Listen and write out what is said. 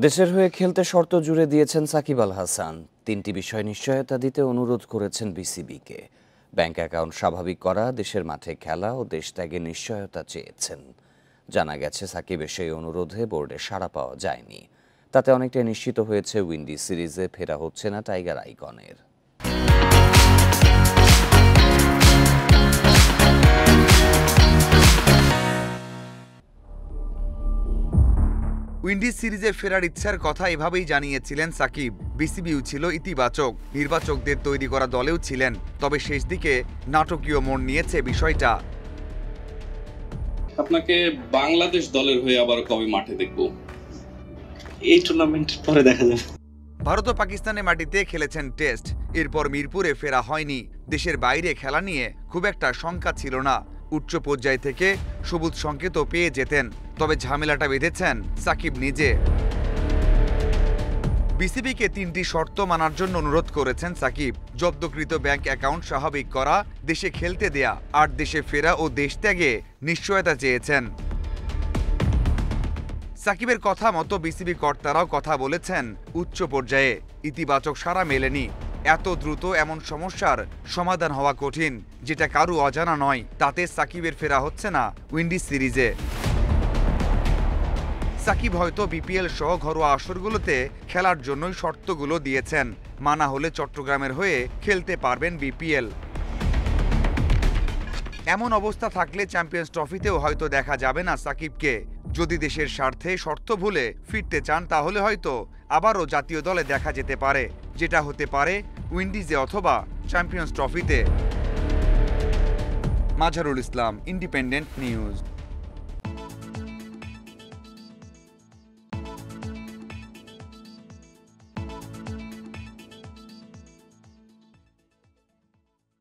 দেশের হয়ে খেলতে শর্ত জুড়ে দিয়েছেন সাকিব আল হাসান। ৩টি বিষয় নিশ্চয়তা দিতে অনুরোধ করেছেন বিসিবিকে। ব্যাংক অ্যাকাউন্ট স্বাভাবিক করা, দেশের মাঠে খেলা ও দেশ ত্যাগের নিশ্চয়তা চেয়েছেন। জানা গেছে সাকিবের সেই অনুরোধে বোর্ডে সাড়া পাওয়া যায়নি। তাতে অনেকটাই নিশ্চিত হয়েছে উইন্ডিজ সিরিজে ফেরা হচ্ছে না টাইগার আইকনের। উইন্ডিজ সিরিজে ফেরার ইচ্ছার কথা এভাবেই জানিয়েছিলেন সাকিব। বিসিবিও ছিল ইতিবাচক, নির্বাচকদের তৈরি করা দলেও ছিলেন। তবে শেষ দিকে নাটকীয় মোড় নিয়েছে বিষয়টা। আপনাকে বাংলাদেশ দলের হয়ে আবার কবে মাঠে দেখব? এই টুর্নামেন্টের পরে দেখা যাবে। ভারত ও পাকিস্তানের মাটিতে খেলেছেন টেস্ট, এরপর মিরপুরে ফেরা হয়নি। দেশের বাইরে খেলা নিয়ে খুব একটা শঙ্কা ছিল না। উচ্চ পর্যায় থেকে সবুজ সংকেতও পেয়ে যেতেন। তবে ঝামেলাটা বেঁধেছেন সাকিব নিজে। বিসিবিকে ৩টি শর্ত মানার জন্য অনুরোধ করেছেন সাকিব। জব্দকৃত ব্যাংক অ্যাকাউন্ট স্বাভাবিক করা, দেশে খেলতে দেয়া আর দেশে ফেরা ও দেশ ত্যাগে নিশ্চয়তা চেয়েছেন। সাকিবের কথা মতো বিসিবি কর্তারাও কথা বলেছেন উচ্চ পর্যায়ে। ইতিবাচক সাড়া মেলেনি। এত দ্রুত এমন সমস্যার সমাধান হওয়া কঠিন, যেটা কারু অজানা নয়। তাতে সাকিবের ফেরা হচ্ছে না উইন্ডিজ সিরিজে। সাকিব হয়তো বিপিএল সহ ঘরোয়া আসরগুলোতে খেলার জন্যই শর্তগুলো দিয়েছেন। মানা হলে চট্টগ্রামের হয়ে খেলতে পারবেন বিপিএল। এমন অবস্থা থাকলে চ্যাম্পিয়ন্স ট্রফিতেও হয়তো দেখা যাবে না সাকিবকে। যদি দেশের স্বার্থে শর্ত ভুলে ফিরতে চান, তাহলে হয়তো আবারও জাতীয় দলে দেখা যেতে পারে, যেটা হতে পারে উইন্ডিজে অথবা চ্যাম্পিয়ন্স ট্রফিতে। Mazharul Islam, independent news.